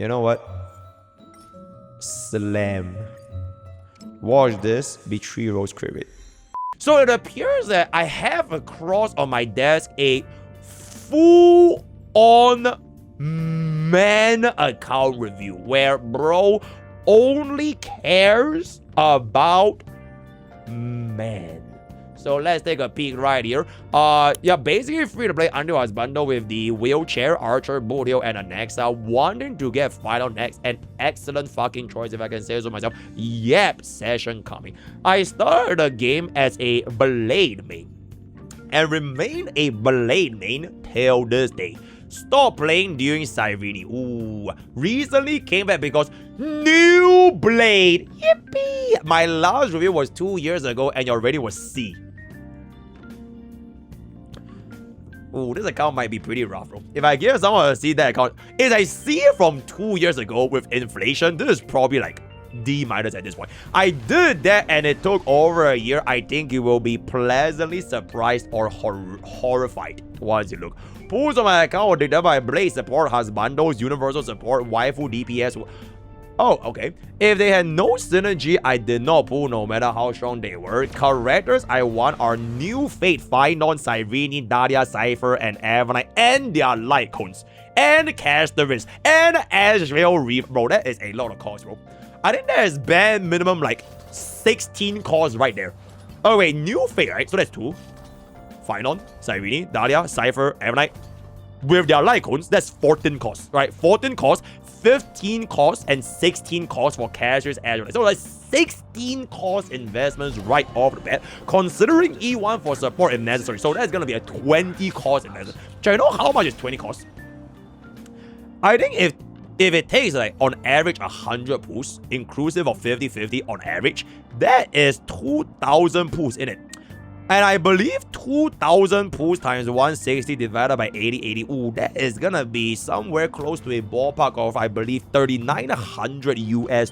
You know what? Slam. Watch this be 3 rows crit. So it appears that I have across on my desk a full-on man account review where bro only cares about man. So let's take a peek right here. Yeah, basically free to play under Husbando with the wheelchair, archer, boothill, and an Nexa. Wanting to get final next. An excellent fucking choice if I can say so myself. Yep, session coming. I started the game as a blade main and remained a blade main till this day. Stop playing during Cyrene. Ooh, recently came back because new blade. Yippee! My last review was 2 years ago and your rating was C. Ooh, this account might be pretty rough, bro. If I give someone a C, that account is I see it from 2 years ago with inflation. This is probably like D- at this point. I did that and it took over a year. I think you will be pleasantly surprised or horrified once you look. Pools on my account were dictated by Blade support, Husbandos, Universal support, Waifu, DPS. Oh, okay. If they had no synergy, I did not pull no matter how strong they were. Characters I want are New Fate, Finon, Cyrene, Dahlia, Cypher, and Avanite, and their light cones, and Castervis, and Azrael Reeve. Bro, that is a lot of cost, bro. I think that is bare minimum like 16 costs right there. Oh, wait, New Fate, right? So that's 2. Finon, Cyrene, Dahlia, Cypher, Avanite. With their light cones, that's 14 costs, right? 14 costs, 15 costs, and 16 costs for casters as well. So like 16 cost investments right off the bat, considering E1 for support if necessary. So that's gonna be a 20 cost investment. Do you know how much is 20 costs? I think if it takes like on average 100 pulls, inclusive of 50-50 on average, that is 2,000 pulls in it. And I believe 2,000 pulls times 160 divided by 80. Ooh, that is gonna be somewhere close to a ballpark of, I believe, $3,900 US.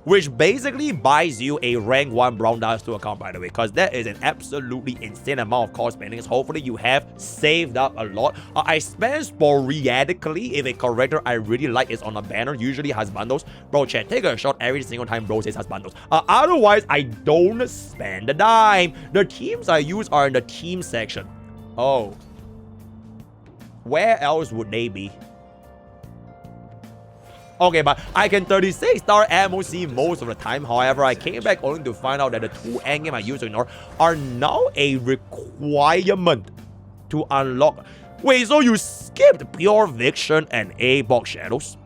Which basically buys you a rank 1 Brown Dust 2 account, by the way, because that is an absolutely insane amount of cost spending. Hopefully you have saved up a lot. I spend sporadically if a character I really like is on a banner, usually Husbandos. Bro, chat, take a shot every single time bro says Husbandos. Otherwise, I don't spend a dime. The teams I use are in the team section. Oh. Where else would they be? Okay, but I can 36-star MOC most of the time. However, I came back only to find out that the 2 endgame I used to ignore are now a requirement to unlock. Wait, so you skipped Pure Viction and A-Box Shadows?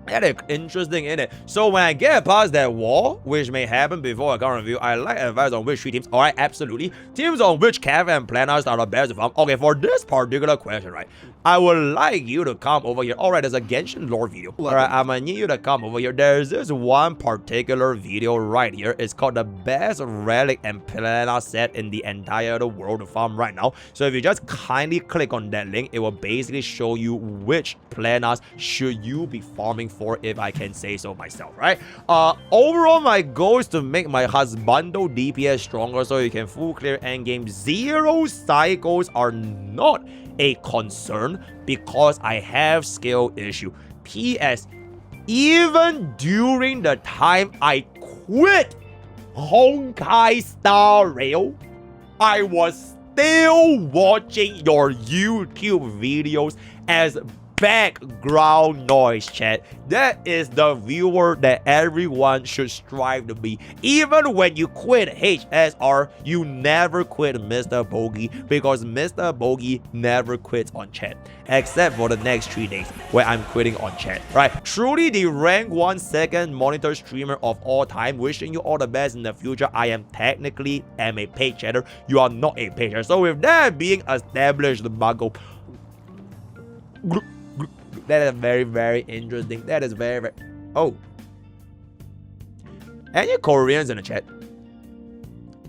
That is interesting, isn't it? So when I get past that wall, which may happen before account review, I like advice on which 3 teams. Alright, absolutely. Teams on which Cav and Planners are the best to farm. Okay, for this particular question, right, I would like you to come over here. Alright, there's a Genshin lore video. Alright, I'm gonna need you to come over here. There's this one particular video right here. It's called the best relic and planner set in the entire world to farm right now. So if you just kindly click on that link, it will basically show you which planners should you be farming for, if I can say so myself, right? Overall, my goal is to make my Husbando DPS stronger so you can full clear endgame. 0 cycles are not a concern because I have skill issue. PS, even during the time I quit Honkai Star Rail, I was still watching your YouTube videos as background noise, chat. That is the viewer that everyone should strive to be. Even when you quit HSR, you never quit MrPokke, because MrPokke never quits on chat, except for the next 3 days where I'm quitting on chat, right? Truly the rank 1 second monitor streamer of all time. Wishing you all the best in the future. I am technically a paid chatter. You are not a paid chatter. So with that being established, the Bugle, that is very, very interesting. That is very, very... Oh. Any Koreans in the chat?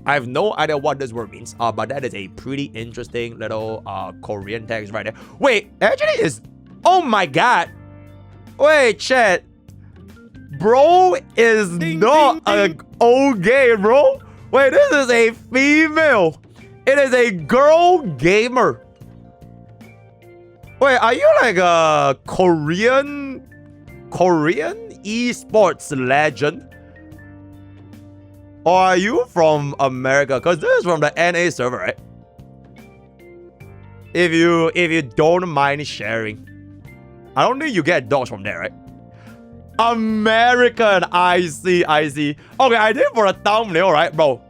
I have no idea what this word means. But that is a pretty interesting little Korean text right there. Wait, actually is... Oh my god. Wait, chat. Bro is not an old gay, bro. Wait, this is a female. It is a girl gamer. Wait, are you like a Korean esports legend? Or are you from America? Because this is from the NA server, right? If you don't mind sharing. I don't think you get dogs from there, right? American, I see. Okay, I did for a thumbnail, right, bro?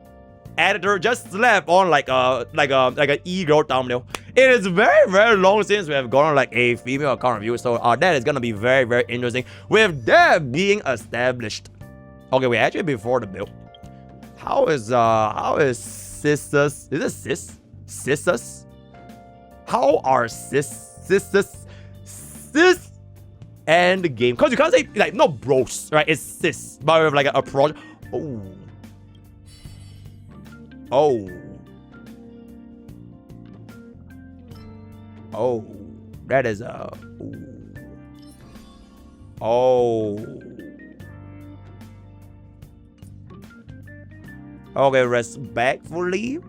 Editor just slap on like an ego thumbnail. It is very long since we have gone on like a female account review, so that is gonna be very interesting. With that being established, okay, wait, actually before the build, how is sisters? Is it sisters? How are sisters and game? Because you can't say like not bros, right? It's sis, but with like a approach. Oh, that is a. Okay, respectfully.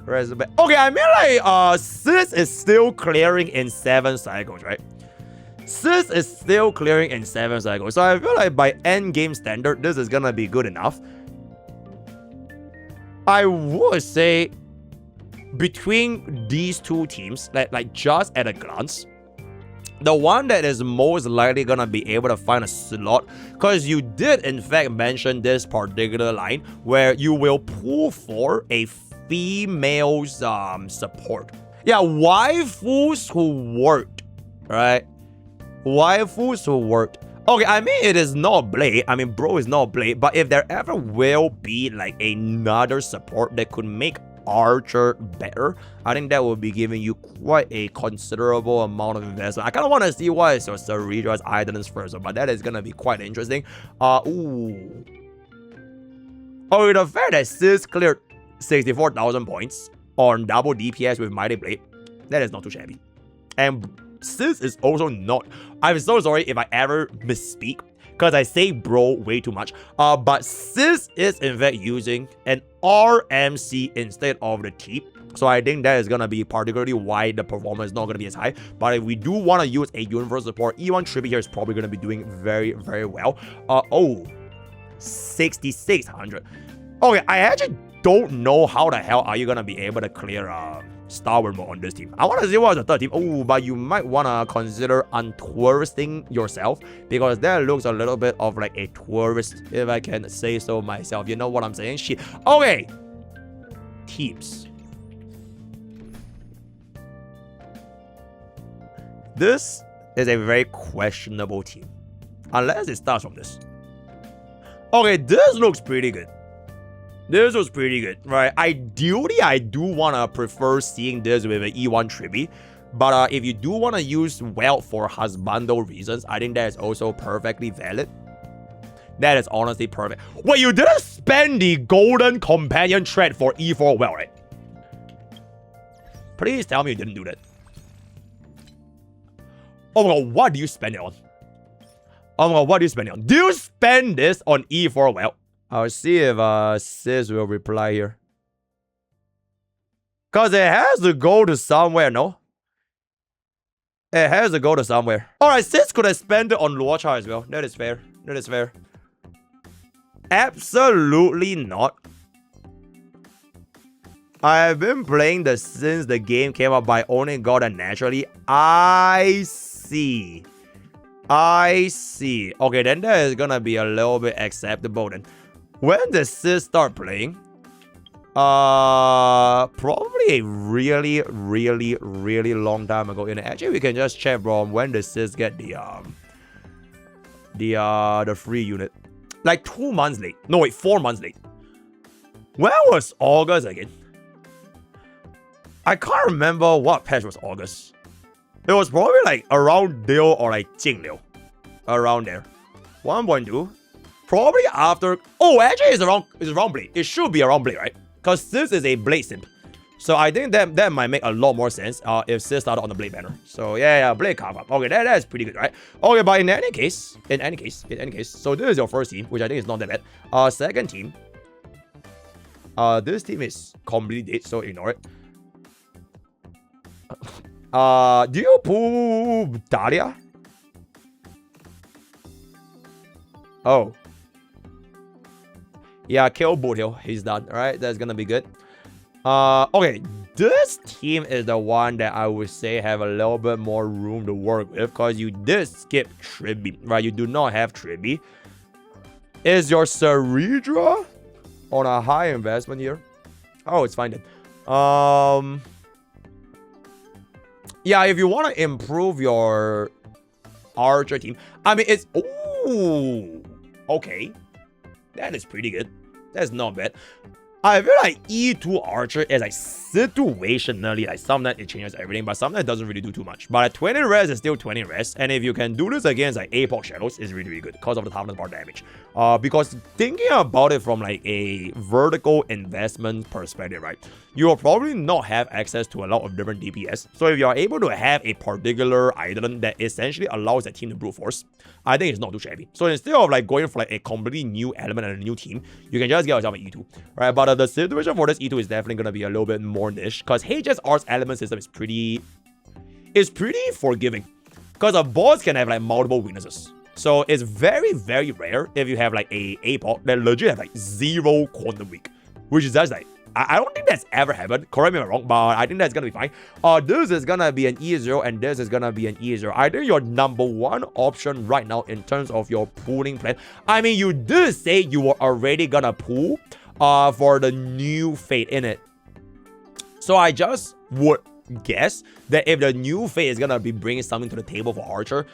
Okay, I mean like sis is still clearing in 7 cycles, right? Sis is still clearing in 7 cycles, so I feel like by end game standard, this is gonna be good enough. I would say between these two teams, like just at a glance, the one that is most likely gonna be able to find a slot, because you did in fact mention this particular line where you will pull for a female's support. Yeah, waifus who worked, right? Waifus who worked. Okay, I mean, it is not Blade. I mean, bro is not Blade. But if there ever will be like another support that could make Archer better, I think that will be giving you quite a considerable amount of investment. I kind of want to see what is your Ceredra's Idleness first, but that is going to be quite interesting. Oh, the fact that Sis cleared 64,000 points on double DPS with Mighty Blade, that is not too shabby. And Sis is also not. I'm so sorry if I ever misspeak, because I say bro way too much. But Sis is in fact using an RMC instead of the T. So I think that is going to be particularly why the performance is not going to be as high. But if we do want to use a universal support, E1 Tribute here is probably going to be doing very well. 6,600. Okay, I actually don't know how the hell are you going to be able to clear Starboard mode on this team. I want to see what's the third team. Oh, but you might want to consider untouristing yourself, because that looks a little bit of like a tourist, if I can say so myself. You know what I'm saying? Shit. Okay. Teams. This is a very questionable team. Unless it starts from this. Okay, this looks pretty good. This was pretty good, right? Ideally, I do want to prefer seeing this with an E1 Tribute. But if you do want to use Wealth for Husbando reasons, I think that is also perfectly valid. That is honestly perfect. Wait, you didn't spend the Golden Companion Thread for E4 Wealth, right? Please tell me you didn't do that. Oh my god, what do you spend it on? Oh my god, what do you spend it on? Do you spend this on E4 Wealth? I'll see if Sis will reply here. Because it has to go to somewhere, no? It has to go to somewhere. Alright, Sis could have spent it on Luocha as well. That is fair. That is fair. Absolutely not. I have been playing this since the game came out, but I only got it naturally. I see. Okay, then that is gonna be a little bit acceptable then. When did Sis start playing? Probably a really long time ago. And actually, we can just check, bro. When did Sis get the free unit? Like 2 months late. No, wait, 4 months late. When was August again? I can't remember what patch was August. It was probably like around Liu or like Jing Liu. Around there. 1.2. Probably after. Oh, actually, it's around Blade. It should be around Blade, right? Because Sis is a Blade simp. So I think that might make a lot more sense if Sis started on the Blade banner. So yeah, Blade carve up. Okay, that is pretty good, right? Okay, but in any case, so this is your first team, which I think is not that bad. Second team. This team is completely dead, so ignore it. Do you pull Dahlia? Oh. Yeah, kill Boothill. He's done. Alright, that's gonna be good. Okay. This team is the one that I would say have a little bit more room to work with, because you did skip Tribby, right? You do not have Tribby. Is your Ceridra on a high investment here? Oh, it's fine then. Yeah, if you want to improve your Archer team, I mean, it's... Ooh, okay. That is pretty good. That's not bad. I feel like E2 Archer is like situationally, like sometimes it changes everything, but sometimes it doesn't really do too much. But at 20 res, it's still 20 res. And if you can do this against like Pokke Shadows, it's really, really good because of the toughness bar damage. Because thinking about it from like a vertical investment perspective, right? You will probably not have access to a lot of different DPS. So if you are able to have a particular item that essentially allows that team to brute force, I think it's not too shabby. So instead of like going for like a completely new element and a new team, you can just get yourself an E2, right? But the situation for this E2 is definitely going to be a little bit more niche, because HSR's element system is pretty forgiving, because a boss can have like multiple weaknesses. So it's very, very rare if you have like a Pokke that legit have like 0 quantum weak, which is just like, I don't think that's ever happened. Correct me if I'm wrong, but I think that's gonna be fine. This is gonna be an E0 and this is gonna be an E0. I think your number one option right now in terms of your pooling plan. I mean, you did say you were already gonna pool for the new fate in it. So I just would guess that if the new fate is gonna be bringing something to the table for Archer,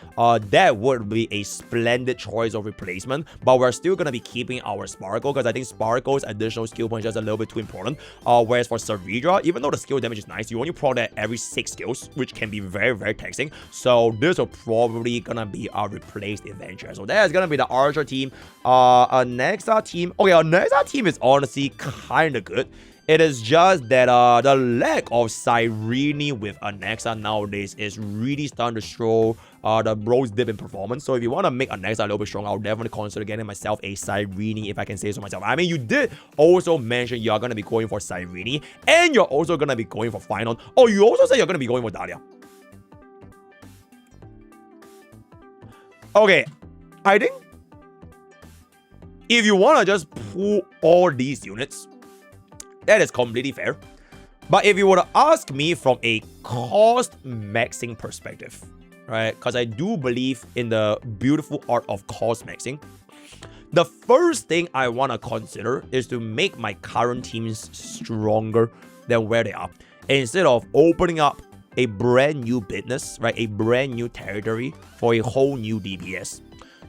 that would be a splendid choice of replacement. But we're still gonna be keeping our Sparkle, because I think Sparkle's additional skill point is just a little bit too important. Whereas for Ceridra, even though the skill damage is nice, you only pro that every 6 skills, which can be very, very taxing. So this will probably gonna be our replaced adventure. So that is gonna be the Archer team. A Nexa team. Okay, a Nexa team is honestly kind of good. It is just that the lack of Cyrene with Anexa nowadays is really starting to show the bros dip in performance. So if you want to make Anexa a little bit stronger, I'll definitely consider getting myself a Cyrene, if I can say so myself. I mean, you did also mention you're going to be going for Cyrene, and you're also going to be going for Final. Oh, you also said you're going to be going for Dahlia. Okay, I think if you want to just pull all these units, that is completely fair. But if you were to ask me from a cost maxing perspective, right? Because I do believe in the beautiful art of cost maxing. The first thing I want to consider is to make my current teams stronger than where they are, instead of opening up a brand new business, right? A brand new territory for a whole new DPS.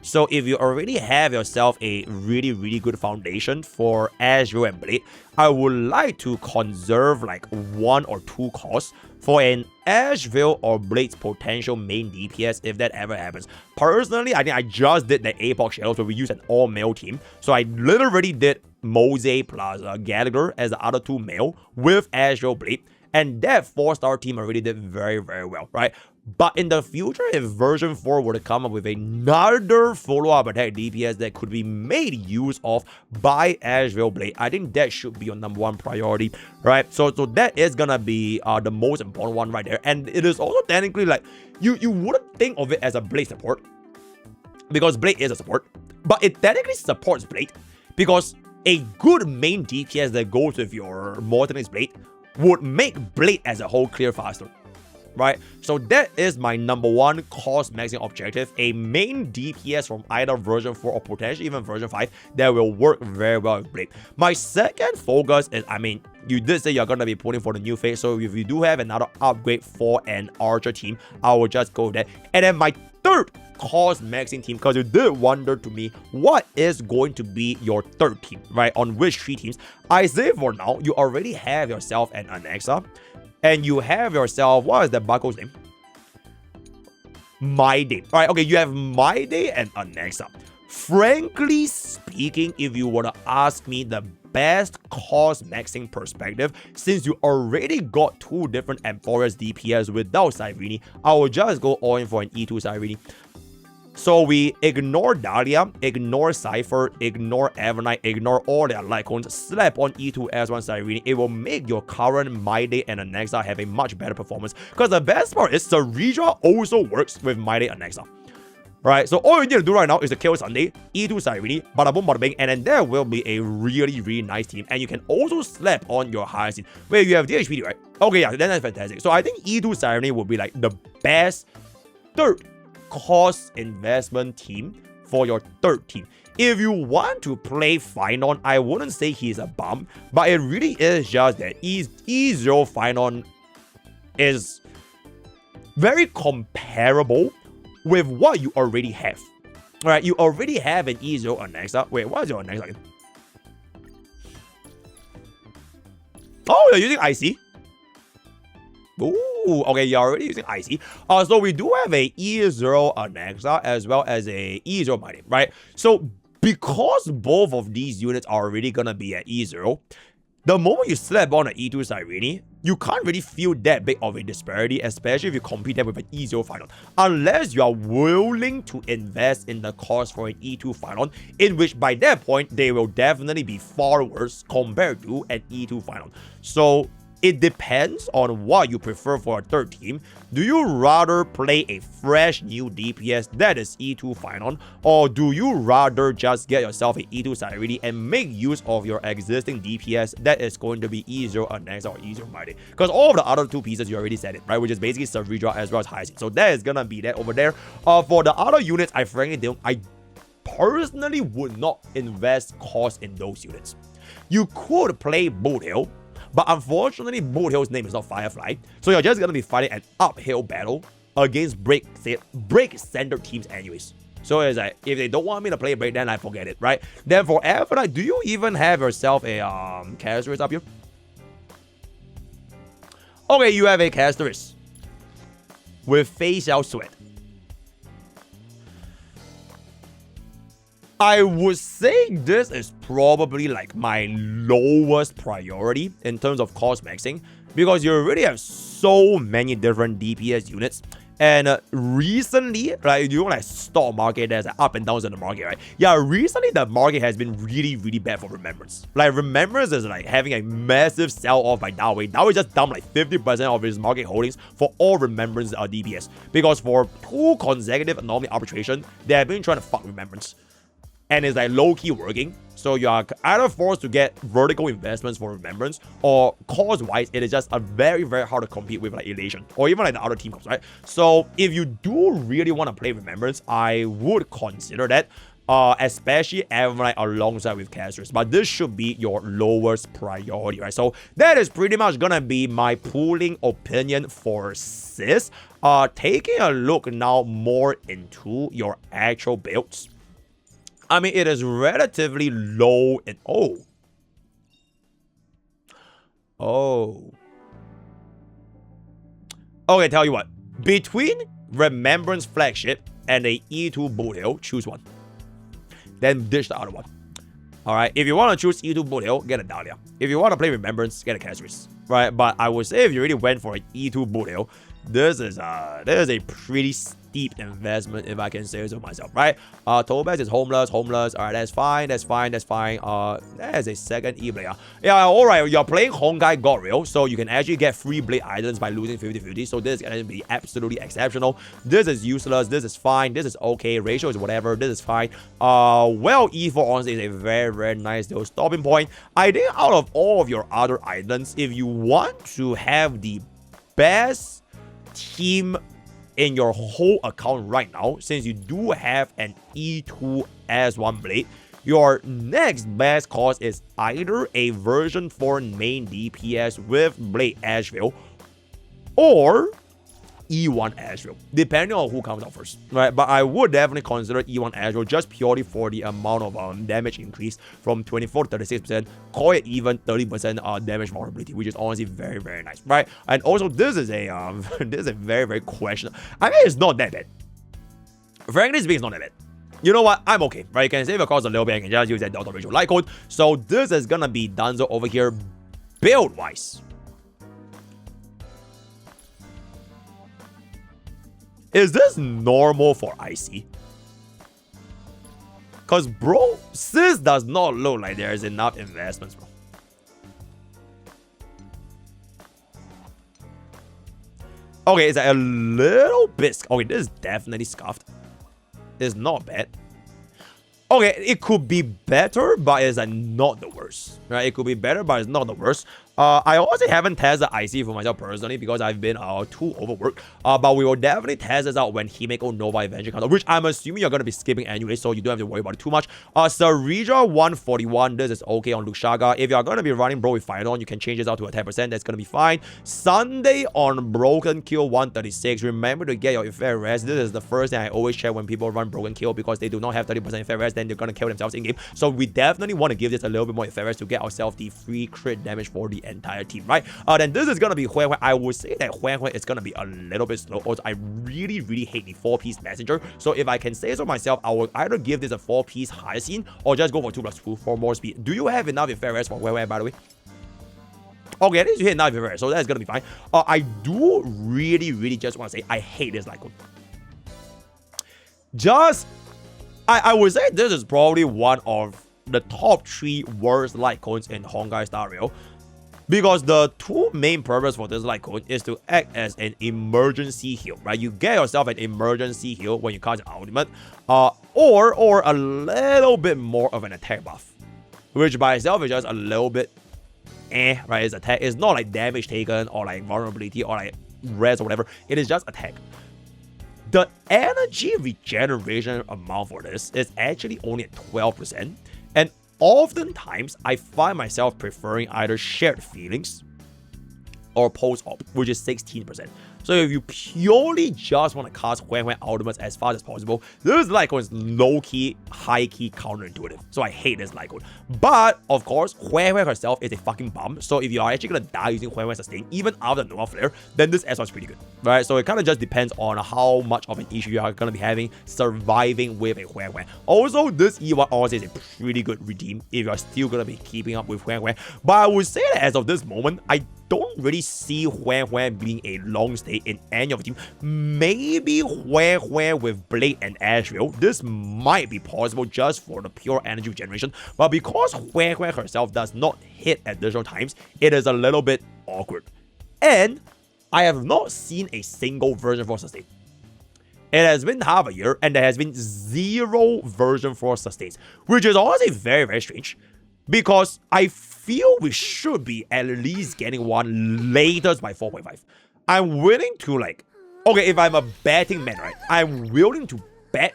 So if you already have yourself a really, really good foundation for Azure and Blade, I would like to conserve like 1 or 2 costs for an Asheville or Blade's potential main DPS if that ever happens. Personally, I think I just did the Pokke Shadows where we used an all-male team. So I literally did Mose plus Gallagher as the other 2 male with Asheville Blade. And that 4-star team already did very, very well, right? But in the future, if version 4 were to come up with another follow-up attack DPS that could be made use of by Asheville Blade, I think that should be your #1 priority, right? So that is gonna be the most important one right there. And it is also technically like, you wouldn't think of it as a Blade support, because Blade is a support, but it technically supports Blade, because a good main DPS that goes with your Morton's Blade would make Blade as a whole clear faster, right? So that is my #1 cost maxing objective, a main DPS from either version 4 or potentially even version 5 that will work very well with Blade. My second focus is, I mean, you did say you're going to be putting for the new phase, so if you do have another upgrade for an Archer team, I will just go with that. And then my third cost maxing team, because you did wonder to me what is going to be your third team, right? On which 3 teams. I say for now, you already have yourself an Anexa, and you have yourself, what is that buckle's name? My Day. All right, okay, you have My Day and Anexa. Frankly speaking, if you were to ask me the best cost maxing perspective, since you already got 2 different Amphorius DPS without Cyrene, I will just go all in for an E2 Cyrene. So we ignore Dahlia, ignore Cypher, ignore Evernight, ignore all their Lycons, slap on E2 S1 Cyrene. It will make your current My Day and Anexa have a much better performance. Because the best part is Cereja also works with My Day and Anexa. Right, so all you need to do right now is to kill Sunday, E2 Cyrene, bada boom, bada bing, and then there will be a really, really nice team. And you can also slap on your Hyacinth. Wait, you have DHPD, right? Okay, yeah, then that's fantastic. So I think E2 Cyrene would be like the best third cost investment team for your third team. If you want to play Finon, I wouldn't say he's a bum, but it really is just that E0 Finon is very comparable with what you already have. Alright, you already have an E0 Anexa. Wait, what is your Anexa again? Oh, you're using IC? Ooh, okay, you're already using IC. So we do have a E0 Anexa as well as a E0 Mighty, right? So because both of these units are already gonna be at E0, the moment you slap on an E2 Cyrene, you can't really feel that big of a disparity, especially if you compete them with an E0 Finon. Unless you are willing to invest in the cost for an E2 Finon, in which by that point, they will definitely be far worse compared to an E2 Finon. So it depends on what you prefer for a third team. Do you rather play a fresh new DPS that is E2 Finon, or do you rather just get yourself an E2 Cyrene and make use of your existing DPS that is going to be E0 Anexa or E0 Mighty? Because all of the other two pieces, you already said it, right? Which is basically Cereja as well as Hyacinth. So that is gonna be that over there. For the other units, I frankly don't. I personally would not invest cost in those units. You could play Boothill, but unfortunately, Bootill's name is not Firefly, so you're just gonna be fighting an uphill battle against break center teams anyways. So it's like, if they don't want me to play break, then I forget it, right? Then for Evernight, do you even have yourself a Casterus up here? Okay, you have a Casterus with Face Out Sweat. I would say this is probably like my lowest priority in terms of cost maxing, because you already have so many different DPS units. And recently, right, you know, like stock market, there's like up and downs in the market, right? Yeah, recently the market has been really, really bad for Remembrance. Like, Remembrance is like having a massive sell-off by Dawei. Dawei just dumped like 50% of his market holdings for all Remembrance DPS. Because for 2 consecutive anomaly arbitration, they have been trying to fuck Remembrance. And it's like low-key working. So you are either forced to get vertical investments for Remembrance, or cost-wise, it is just a very, very hard to compete with like Elation, or even like the other team comps, right? So if you do really want to play Remembrance, I would consider that, especially Evernight alongside with Casterus. But this should be your lowest priority, right? So that is pretty much gonna be my pooling opinion for Sis. Taking a look now more into your actual builds. I mean, it is relatively low in... Oh. Okay, tell you what. Between Remembrance Flagship and a E2 Boothill, choose one. Then ditch the other one. Alright, if you want to choose E2 Boothill, get a Dahlia. If you want to play Remembrance, get a Casterus. Right, but I would say if you really went for an E2 Boothill, this is a pretty steep investment, if I can say so myself, right? Tobas is homeless. Alright, that's fine. That is a second E-Blade. Yeah, alright, you're playing Honkai God Rail, so you can actually get free Blade Islands by losing 50-50, so this is gonna be absolutely exceptional. This is useless, this is fine, this is okay, ratio is whatever, this is fine. Well, E4 honestly is a very, very nice little stopping point. I think out of all of your other islands, if you want to have the best team in your whole account right now, since you do have an E2 S1 Blade, your next best cost is either a version 4 main DPS with Blade Asheville, or E1 Asheville, depending on who comes out first, right? But I would definitely consider E1 Asheville just purely for the amount of damage increase from 24 to 36%, call it even 30% damage vulnerability, which is honestly very, very nice, right? And also, this is a this is a very, very questionable. I mean, it's not that bad. Frankly speaking, it's not that bad. You know what? I'm okay, right? You can save your cost a little bit and can just use that Delta Ratio Light Code. So this is gonna be Dunzo over here, build-wise. Is this normal for IC? Because, bro, sis does not look like there is enough investments, bro. Okay, it's like a little bit... Okay, this is definitely scuffed. It's not bad. Okay, it could be better, but it's like not the worst, right? It could be better, but it's not the worst. I also haven't tested IC for myself personally because I've been too overworked. But we will definitely test this out when Himeko Nova eventually comes out, which I'm assuming you're going to be skipping anyway, so you don't have to worry about it too much. Sarija 141, this is okay on Lushaga. If you're going to be running bro with Final, you can change this out to a 10%, that's going to be fine. Sunday on Broken Kill 136, remember to get your effect rest. This is the first thing I always check when people run Broken Kill because they do not have 30% effect rest, then they're going to kill themselves in game. So we definitely want to give this a little bit more effect rest to get ourselves the free crit damage for the entire team, right? Then this is gonna be Huan Huan. I would say that Huan Huan is gonna be a little bit slow. Also, I really hate the 4-piece messenger. So if I can say so myself, I will either give this a 4-piece hyacinth or just go for 2+2 for more speed. Do you have enough effect rest for Huan Huan, by the way? Okay, at least you hit enough effect rest, so that's gonna be fine. I do really just want to say I hate this Lycon. I would say this is probably one of the top 3 worst Lycons in Honkai Star Rail. Because the 2 main purpose for this Lycon is to act as an emergency heal, right? You get yourself an emergency heal when you cast an ultimate, or a little bit more of an attack buff, which by itself is just a little bit, right? It's attack. It's not like damage taken or like vulnerability or like res or whatever. It is just attack. The energy regeneration amount for this is actually only at 12%, and oftentimes, I find myself preferring either shared feelings or post-op, which is 16%. So if you purely just want to cast Huan Huan ultimates as fast as possible, this Lycon is low-key, high-key counterintuitive. So I hate this Lycon. But, of course, Huan Huan herself is a fucking bum. So if you are actually going to die using Huan Huan sustain, even after Nova Flare, then this S1 is pretty good, right? So it kind of just depends on how much of an issue you are going to be having surviving with a Huan Huan. Also, this E1 honestly is a pretty good redeem if you are still going to be keeping up with Huan Huan. But I would say that as of this moment, I don't really see Huan Huan being a long stay in any of the team. Maybe Huan Huan with Blade and Asheville. This might be possible just for the pure energy generation. But because Huan Huan herself does not hit additional times, it is a little bit awkward. And I have not seen a single version for sustain. It has been half a year and there has been 0 version for sustains, which is honestly very strange. Because I feel we should be at least getting one latest by 4.5. I'm willing to okay, if I'm a betting man, right? I'm willing to bet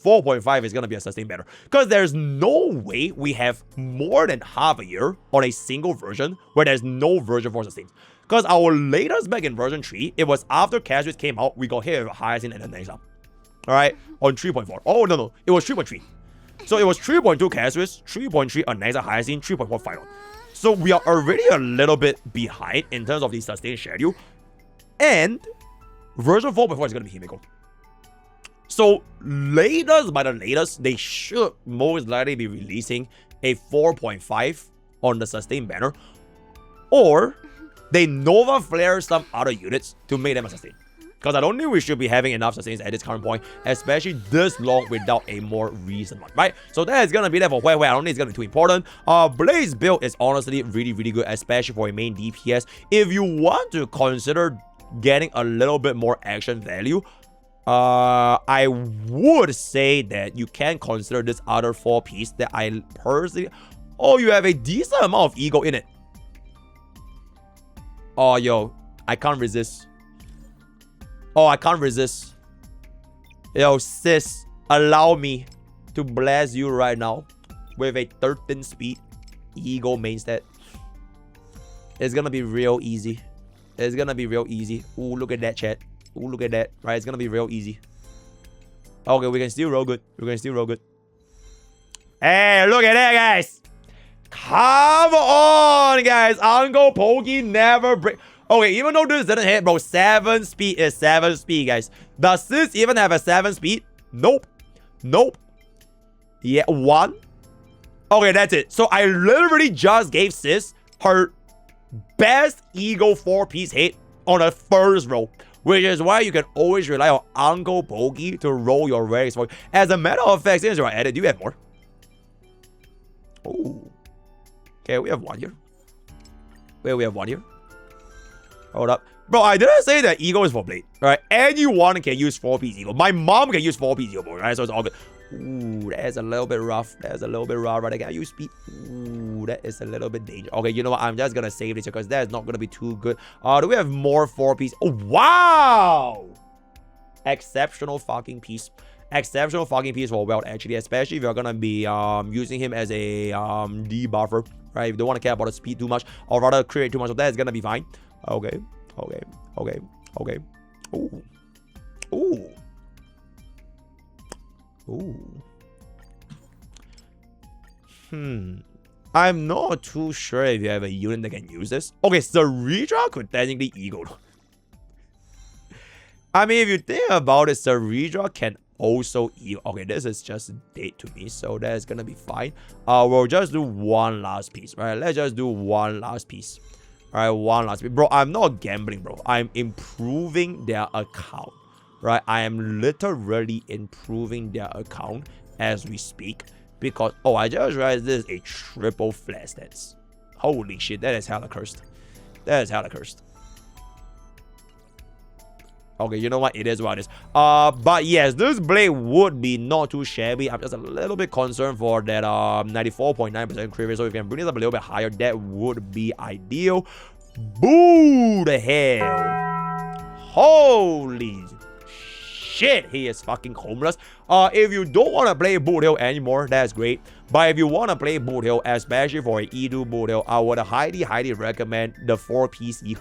4.5 is going to be a sustained banner. Because there's no way we have more than half a year on a single version where there's no version for sustained. Because our latest back in version 3, it was after Casuals came out, we got hit with Hyacinth and the next up. Alright, on 3.4. Oh, no, it was 3.3. So it was 3.2 Casuals, 3.3 Anaxa Hyacinth, 3.4 Final. So we are already a little bit behind in terms of the sustained schedule. And version 4.4 is going to be Himeko. So latest by the latest, they should most likely be releasing a 4.5 on the sustained banner. Or they Nova Flare some other units to make them a sustain. Because I don't think we should be having enough sustains at this current point, especially this long without a more recent one, right? So that is going to be there for Huan Huan. I don't think it's going to be too important. Blaze build is honestly really good, especially for a main DPS. If you want to consider getting a little bit more action value, I would say that you can consider this other 4-piece that I personally... Oh, you have a decent amount of ego in it. Oh, yo, I can't resist. Oh, I can't resist. Yo, sis, allow me to bless you right now with a 13 speed ego main stat. It's gonna be real easy. It's gonna be real easy. Ooh, look at that, chat. Ooh, look at that. Right, it's gonna be real easy. Okay, we can still roll good. We can still roll good. Hey, look at that, guys. Come on, guys. Uncle Pokke never break. Okay, even though this didn't hit, bro, 7 speed is 7 speed, guys. Does this even have a 7 speed? Nope. Nope. Yeah, 1. Okay, that's it. So I literally just gave sis her best ego 4-piece hit on a first roll, which is why you can always rely on Uncle Pokke to roll your relics for you. As a matter of fact, since you're at it, do you have more? Oh. Okay, we have one here. Wait, we have one here. Hold up. Bro, I didn't say that Eagle is for Blade, right? Anyone can use 4-piece Eagle. My mom can use 4-piece Eagle, right? So it's all good. Ooh, that is a little bit rough. That's a little bit rough, right? I gotta use speed. Ooh, that is a little bit dangerous. Okay, you know what? I'm just gonna save this because that is not gonna be too good. Do we have more 4-piece? Oh, wow! Exceptional fucking piece. Exceptional fucking piece for Welt, actually, especially if you're gonna be using him as a debuffer, right? If you don't want to care about the speed too much, or rather create too much of that, it's gonna be fine. Okay, okay, okay, okay. Ooh, ooh, ooh. I'm not too sure if you have a unit that can use this. Okay, Ceredra could technically Eagle. I mean, if you think about it, Ceredra can also Eagle. Okay, this is just date to me, so that's gonna be fine. We'll just do one last piece, right? Let's just do one last piece. Alright, one last piece. Bro, I'm not gambling, bro. I'm improving their account, right? I am literally improving their account as we speak. Because, oh, I just realized this is a triple flat stats. Holy shit, that is hella cursed. That is hella cursed. Okay, you know what? It is what it is. But yes, this blade would be not too shabby. I'm just a little bit concerned for that 94.9% crit rate. So if you can bring this up a little bit higher, that would be ideal. Boo the hell. Holy shit, he is fucking homeless. If you don't want to play Boot Hill anymore, that's great. But if you want to play Boot Hill, especially for an E2 Boot Hill, I would highly recommend the 4-piece E.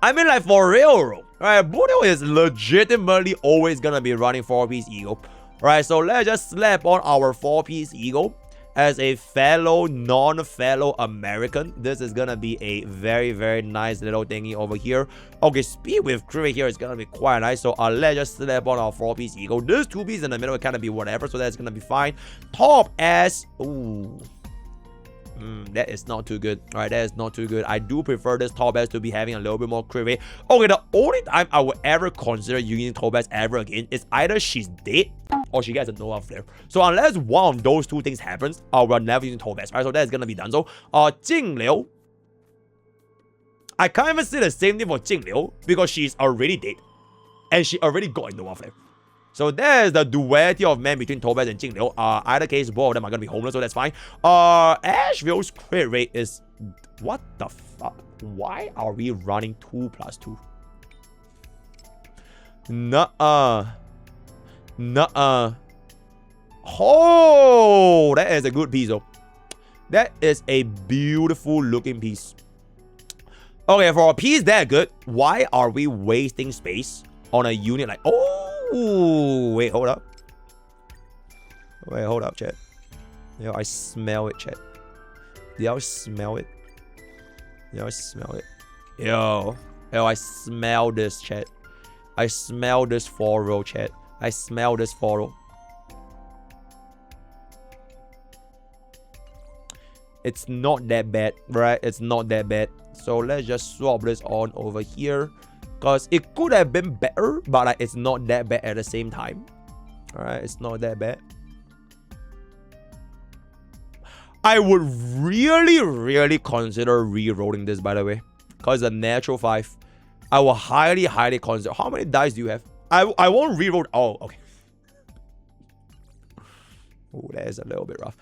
I mean, like, for real, bro. Right, Boot Hill is legitimately always gonna be running 4-piece Eagle. Right, so let's just slap on our 4-piece Eagle. As a fellow, non-fellow American, this is gonna be a very nice little thingy over here. Okay, speed with crit rate here is gonna be quite nice. So let's just slap on our 4-piece Eagle. This 2-piece in the middle can be whatever, so that's gonna be fine. Top S. Ooh. That is not too good. Alright, that is not too good. I do prefer this top S to be having a little bit more crit rate. Okay, the only time I would ever consider using top S ever again is either she's dead or she gets a Nova Flare. So unless one of those two things happens, we're never using top S. Right, so that's gonna be done. So Jing Liu, I can't even say the same thing for Jing Liu because she's already dead and she already got a Nova Flare. So there's the duality of man between Tobas and Jing Liu. Either case, both of them are gonna be homeless, so that's fine. Asheville's crit rate is... What the fuck? Why are we running 2+2? Nuh-uh. Nuh-uh. Oh, that is a good piece, though. That is a beautiful looking piece. Okay, for a piece that good, why are we wasting space on a unit like... Oh, wait, hold up. Wait, hold up, chat. Yo, I smell it, chat. Do y'all smell it? Yo, I smell it. Yo, I smell this, chat. I smell this 4-row, chat. I smell this 4-row. It's not that bad, right? It's not that bad. So let's just swap this on over here. Because it could have been better, but like, it's not that bad at the same time. Alright, it's not that bad. I would really consider re-rolling this, by the way. Because the natural 5. I will highly consider. How many dice do you have? I won't re-roll. Oh, okay. Oh, that is a little bit rough.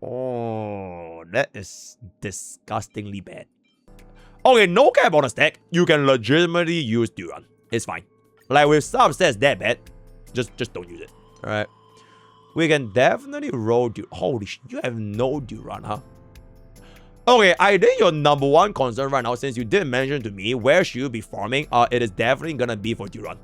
Oh, that is disgustingly bad. Okay, no cap on a stack. You can legitimately use Duran. It's fine. Like with subsets that bad, just don't use it. Alright. We can definitely roll Duran. Holy shit, you have no Duran, huh? Okay, I think your number one concern right now, since you did mention to me where should you be farming, it is definitely gonna be for Duran.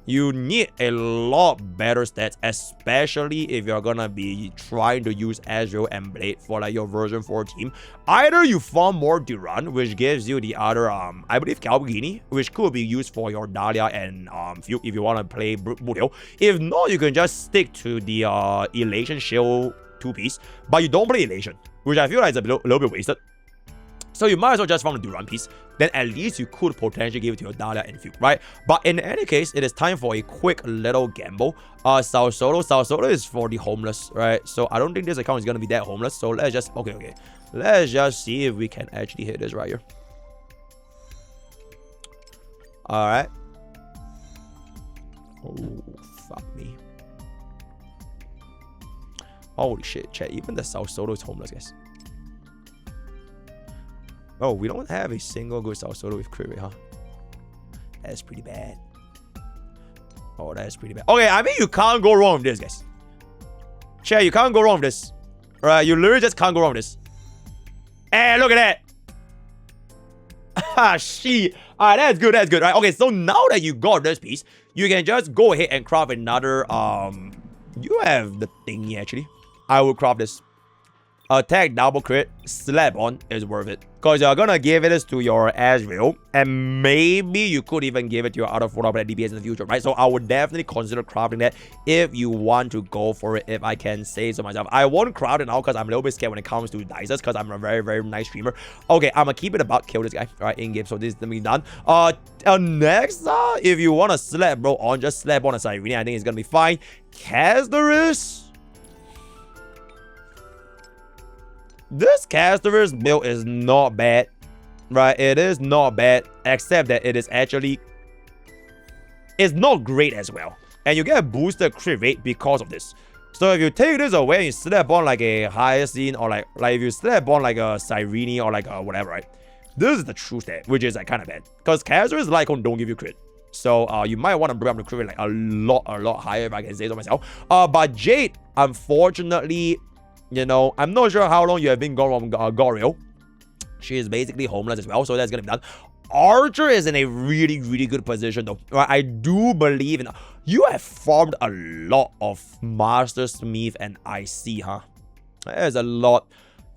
You need a lot better stats, especially if you're gonna be trying to use Azrael and Blade for like your version 4 team. Either you farm more Duran, which gives you the other, I believe Calbugini, which could be used for your Dahlia and Fuke if you want to play Boot Hill. If not, you can just stick to the Elation Shield 2-piece, but you don't play Elation, which I feel like is a little bit wasted. So you might as well just farm the Duran piece. Then at least you could potentially give it to your Dahlia and Fugue, right? But in any case, it is time for a quick little gamble. Sao Solo is for the homeless, right? So I don't think this account is going to be that homeless. So let's just, okay. Let's just see if we can actually hit this right here. Alright. Oh, fuck me. Holy shit, chat. Even the Sao Solo is homeless, guys. Oh, we don't have a single good Sao Solo with crit rate, huh? That's pretty bad. Oh, that's pretty bad. Okay, I mean, you can't go wrong with this, guys. Chat, you can't go wrong with this. Right, you literally just can't go wrong with this. And look at that. Ah, shit. Alright, that's good, that's good. Right, okay, so now that you got this piece, you can just go ahead and craft another, you have the thingy, actually. I will craft this. Attack double crit, slap on is worth it. Because you're gonna give it to your Azrael, and maybe you could even give it to your other 4-up DPS in the future, right? So I would definitely consider crafting that if you want to go for it, if I can say so myself. I won't craft it now because I'm a little bit scared when it comes to dices, because I'm a very, very nice streamer. Okay, I'm gonna keep it about kill this guy, right, in game. So this is gonna be done. Next, if you wanna slap bro on, just slap on a Cyrene. I think it's gonna be fine. Casterus. This Casterus build is not bad, right? It is not bad, except that it is actually... It's not great as well. And you get a boosted crit rate because of this. So if you take this away and you slap on like a Hyacinth, or like if you slap on like a Cyrene or like a whatever, right? This is the true stat, which is like kind of bad. Because Casterus Lycon don't give you crit. So you might want to bring up the crit rate like a lot higher, if I can say so myself. But Jade, unfortunately... You know, I'm not sure how long you have been gone from Goriel. She is basically homeless as well, so that's gonna be done. Archer is in a really, really good position though. Right, I do believe in... You have farmed a lot of Master Smith and IC, huh? There's a lot.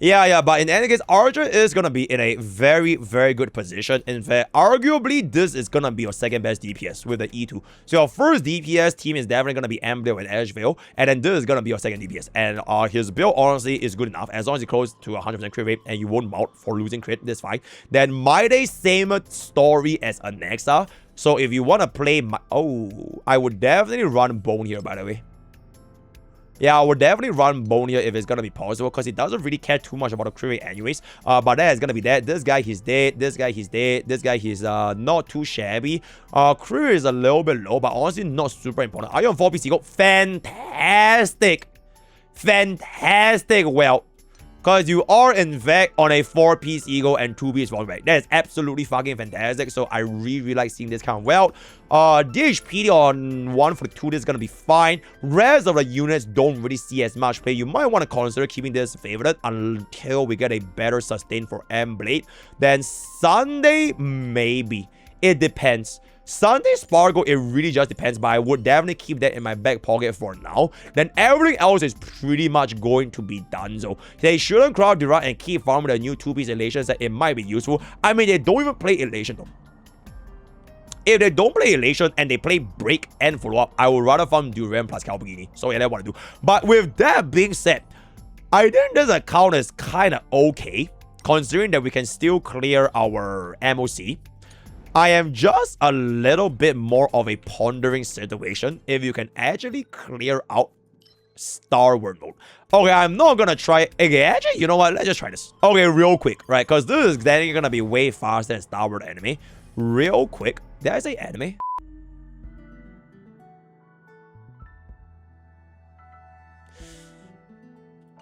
Yeah, but in any case, Archer is gonna be in a very, very good position. In fact, arguably, this is gonna be your second best DPS with the E2. So your first DPS team is definitely gonna be Amblade and Asheville, and then this is gonna be your second DPS. And his build honestly is good enough. As long as you close to 100% crit rate and you won't mount for losing crit, that's fine. Then Maide, same story as Anexa. So if you wanna play I would definitely run Bone here, by the way. Yeah, I would definitely run Bone here if it's gonna be possible, because he doesn't really care too much about the crit rate anyways. But that is gonna be that. This guy, he's dead. This guy, he's dead. This guy, he's not too shabby. Crit rate is a little bit low, but honestly not super important. Are you on 4 PC go? Fantastic. Fantastic. Well, because you are in fact on a 4-piece ego and 2-piece wrong back. That is absolutely fucking fantastic. So I really like seeing this kind of well. DHPD on 1 for 2, this is gonna be fine. Rest of the units don't really see as much play. You might want to consider keeping this favored until we get a better sustain for M-Blade. Then Sunday, maybe. It depends. Sunday Sparkle, it really just depends, but I would definitely keep that in my back pocket for now. Then everything else is pretty much going to be done. So they shouldn't crowd the run and keep farming the new 2-piece Elations that it might be useful. I mean, they don't even play Elation though. If they don't play Elation and they play Break and follow-up, I would rather farm Duran plus Calpagini. So yeah, that's what I do. But with that being said, I think this account is kind of okay, considering that we can still clear our MOC. I am just a little bit more of a pondering situation if you can actually clear out Starward mode. Okay, I'm not gonna try it. Okay, actually, you know what? Let's just try this. Okay, real quick, right? Because this is then gonna be way faster than Starward anime. Real quick. Did I say anime?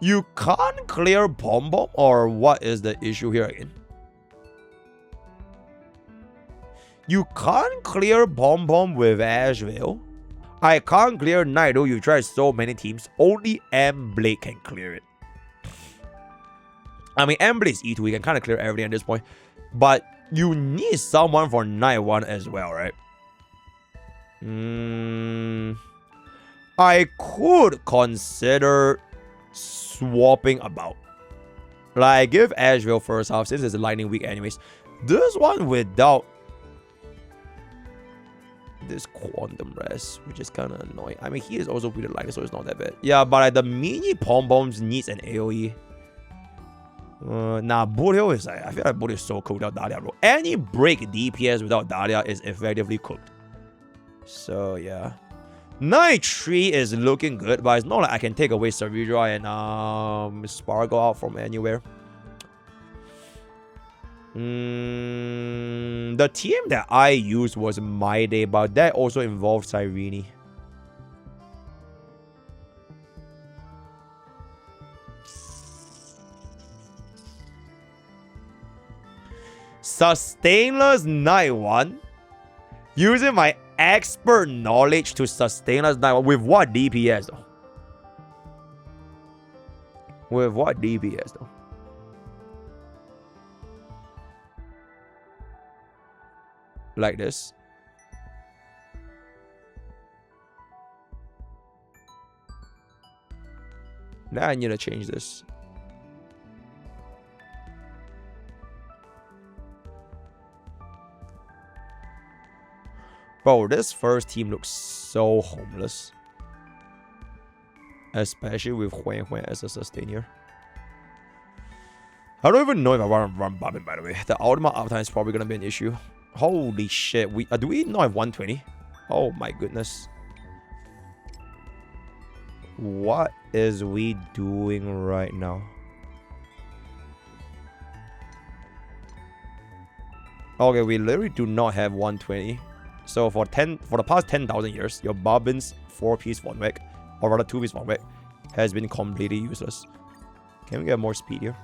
You can't clear Bomb, or what is the issue here again? You can't clear Bomb with Asheville. I can't clear Nido. You tried so many teams. Only M-Blade can clear it. I mean, M-Blade is E2. We can kind of clear everything at this point. But you need someone for Night 1 as well, right? I could consider swapping about. Like, give Asheville first half since it's a lightning week anyways. This one without this quantum rest, which is kind of annoying. I mean, he is also pretty light, so it's not that bad. Yeah, but like, the mini pom-poms needs an AoE. Nah, Boolio is like, I feel like Boolio is so cooked without Dahlia, bro. Any break DPS without Dahlia is effectively cooked. So, yeah. Knight 3 is looking good, but it's not like I can take away Savidra and Sparkle out from anywhere. The team that I used was My Day, but that also involved Cyrene. Sustainless Knight 1. Using my expert knowledge to Sustainless Knight 1. With what DPS though? With what DPS though? Like this. Now I need to change this. Bro, this first team looks so homeless. Especially with Huan Huan as a sustainer. I don't even know if I want to run Bobbin, by the way. The ultimate uptime is probably going to be an issue. Holy shit. Do we not have 120? Oh my goodness. What is we doing right now? Okay, we literally do not have 120. So for the past 10,000 years, your Bobbin's 4-piece Vonweg, or rather 2-piece Vonweg, has been completely useless. Can we get more speed here?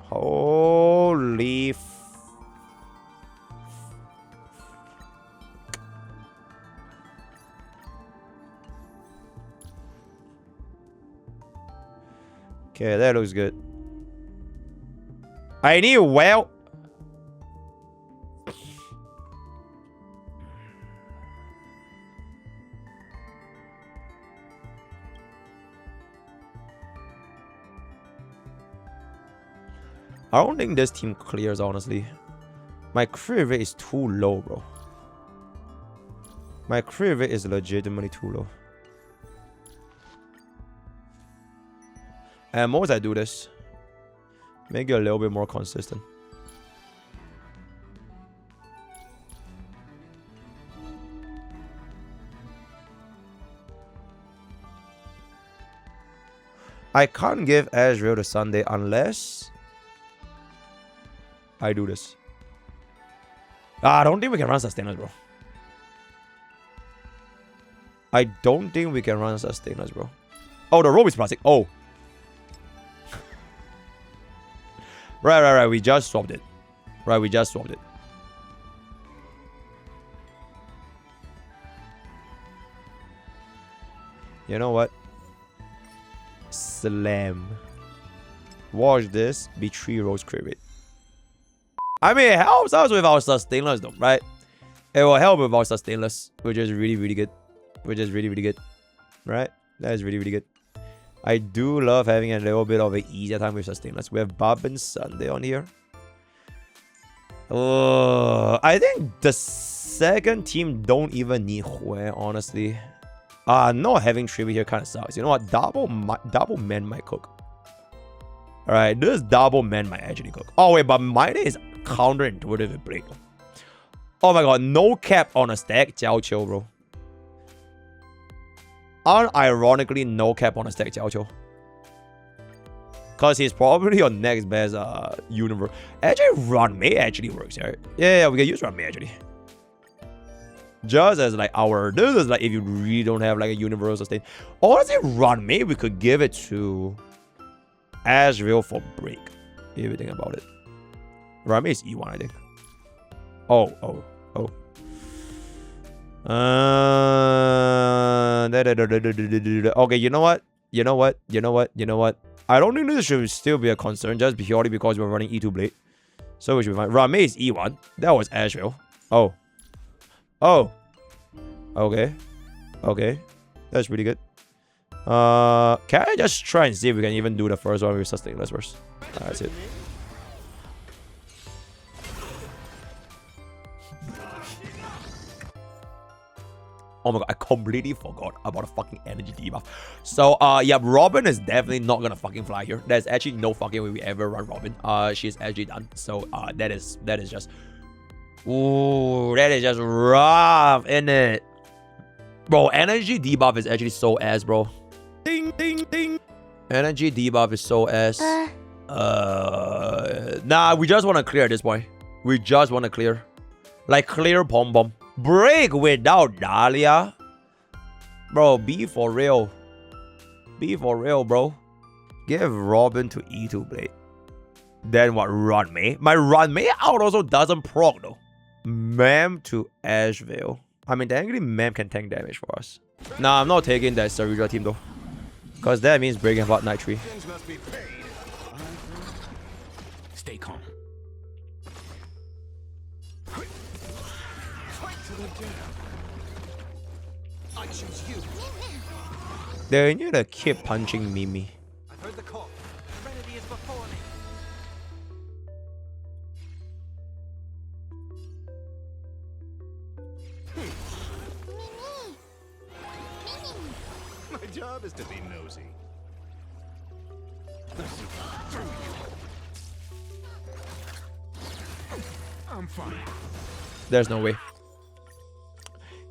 Holy okay, that looks good. I need well. I don't think this team clears, honestly. My crit rate is too low, bro. My crit rate is legitimately too low. And most I do this, make it a little bit more consistent. I can't give Azrael to Sunday unless I do this. I don't think we can run sustainers, bro. I don't think we can run sustainers, bro. Oh, the rope is plastic. Oh. Right. We just swapped it. We just swapped it. You know what? Slam. Watch this. Be 3 rolls crit rate. I mean, it helps us with our sustainless though, right? It will help with our sustainless, which is really good. Right? That is really good. I do love having a little bit of an easier time with sustainless. We have Bobbin Sunday on here. I think the second team don't even need Hue, honestly. Not having Tribute here kind of sucks. You know what? Double man might cook. Alright, this double man might actually cook. Oh wait, but mine is counterintuitive with Blade. Oh my god, no cap on a stack. Jiao Qiu, bro. Unironically, no cap on a stack Jiao Qiu. Because he's probably your next best universe. Actually, Run Mei actually works, right? Yeah, we can use Run Mei actually. Just as like this is like if you really don't have like a universal sustain. Honestly, Run Mei, we could give it to Azrael for break. If you think about it. Run Mei is E1, I think. Oh. Okay, you know what? I don't think this should still be a concern just purely because we're running E2 Blade. So we should be fine. Run Mei is E1. That was Azrael. Oh. Okay. That's really good. Can I just try and see if we can even do the first one with sustainless first? That's it. Oh my god, I completely forgot about the fucking energy debuff. So, yeah, Robin is definitely not gonna fucking fly here. There's actually no fucking way we ever run Robin. She's actually done. So, that is just... Ooh, that is just rough, isn't it? Bro, energy debuff is actually so ass, bro. Ding, ding, ding. Energy debuff is so ass. Nah, we just want to clear at this point. We just want to clear. Like, clear Pom Pom. Break without Dahlia. Bro, be for real. Be for real, bro. Give Robin to E2 Blade. Then what? Run May? My Run May out also doesn't proc though. Ma'am to Asheville. I mean, technically, Ma'am can tank damage for us. Nah, I'm not taking that Sarudra team though. Because that means breaking about Night 3. Stay calm. I choose you. They need to keep punching Mimi. I've heard the call. Serenity is before me. My job is to be nosy. I'm fine. There's no way.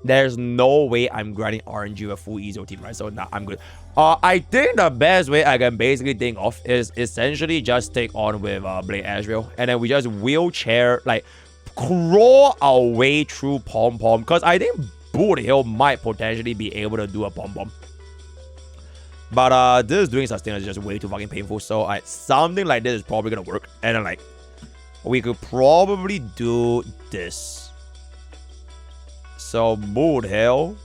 There's no way I'm grinding RNG with full Ezo team, right? So, nah, I'm good. I think the best way I can basically think of is essentially just take on with Blade Asheville. And then we just wheelchair, like, crawl our way through Pom Pom. Because I think Boot Hill might potentially be able to do a Pom Pom. But this doing sustain is just way too fucking painful. So, something like this is probably going to work. And then, like, we could probably do this. So, Mood Hill,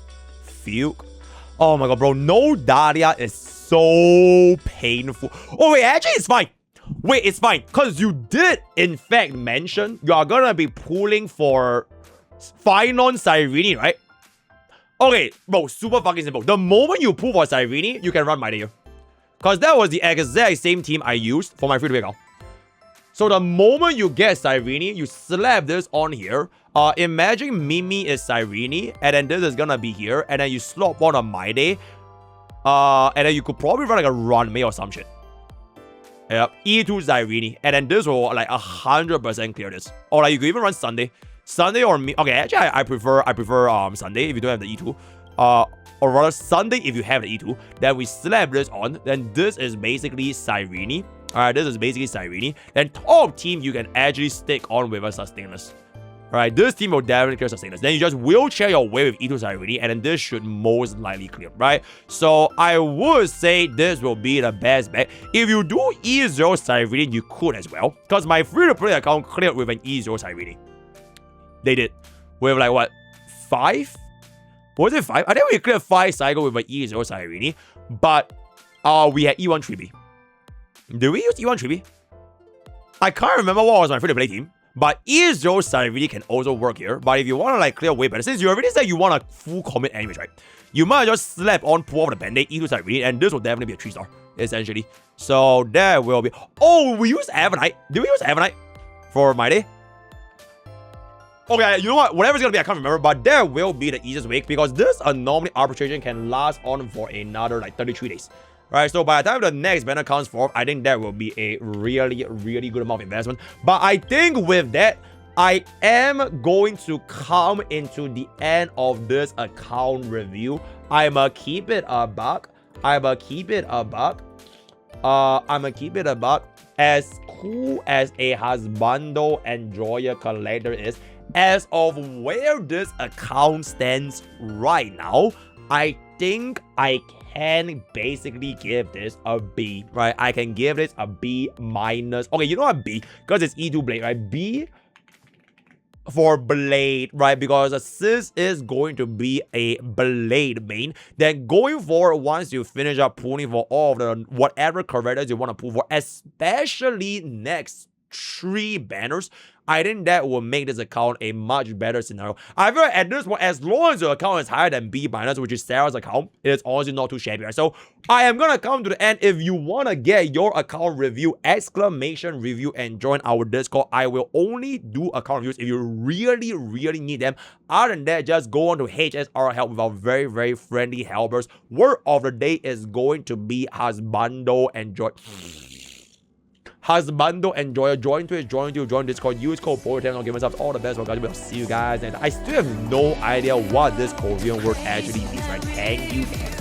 Fuke. Oh my god, bro. No Dahlia is so painful. Oh, wait, actually, it's fine. Wait, it's fine. Because you did, in fact, mention you are going to be pulling for Finon Cyrene, right? Okay, bro, super fucking simple. The moment you pull for Cyrene, you can run my here. Because that was the exact same team I used for my free-to-play account. So the moment you get Cyrene, you slap this on here. Imagine Mimi is Cyrene, and then this is gonna be here, and then you slop on a My Day. And then you could probably run like a Run May or some shit. Yep, E2 Cyrene, and then this will like 100% clear this. Or like you could even run Sunday. Sunday or me. Okay, actually I prefer Sunday if you don't have the E2. Or rather Sunday if you have the E2. Then we slap this on. Then this is basically Cyrene. Alright, this is basically Cyrene. Then top team you can actually stick on with a Sustainless. Alright, this team will definitely clear Sustainless. Then you just wheelchair your way with E2 Cyrene, and then this should most likely clear, right? So I would say this will be the best bet. If you do E0 Cyrene, you could as well. Because my free-to-play account cleared with an E0 Cyrene. They did. With like what? 5? Was it 5? I think we cleared 5 cycle with an E0 Cyrene. But we had E1 3B. Did we use E1 3B? I can't remember what was my free-to-play team. But E0 Cyrene can also work here. But if you want to like clear way better, since you already said you want a full commit animation, right? You might just slap on, pull off the band-aid, E2 Cyrene, and this will definitely be a 3-star, essentially. So that will be... Oh, we use Avenite. Did we use Avenite for my day? Okay, you know what? Whatever's gonna be, I can't remember. But there will be the easiest way, because this anomaly arbitration can last on for another like 33 days. Right, so by the time the next banner comes forth, I think that will be a really, really good amount of investment. But I think with that, I am going to come into the end of this account review. I'ma keep it a buck. I'ma keep it a buck. As cool as a husbando enjoyer collector is, as of where this account stands right now, I think I can basically give this a B, right? I can give this a B minus. Okay, you know what? B, because it's E2 Blade, right? B for Blade, right? Because assist is going to be a Blade main. Then going forward, once you finish up pulling for all of the whatever characters you want to pull for, especially next 3 banners, I think that will make this account a much better scenario. I feel like at this point, as long as your account is higher than B minus, which is Sarah's account, it's honestly not too shabby. Right? So I am gonna come to the end. If you wanna get your account review, exclamation review, and join our Discord, I will only do account reviews if you really need them. Other than that, just go on to HSR help with our very friendly helpers. Word of the day is going to be Husbando Enjoy. Husbando Enjoyer, join Twitch, join Discord, use code Pokke, give myself all the best. We'll see you guys, and I still have no idea what this Korean word actually means, right? Thank you.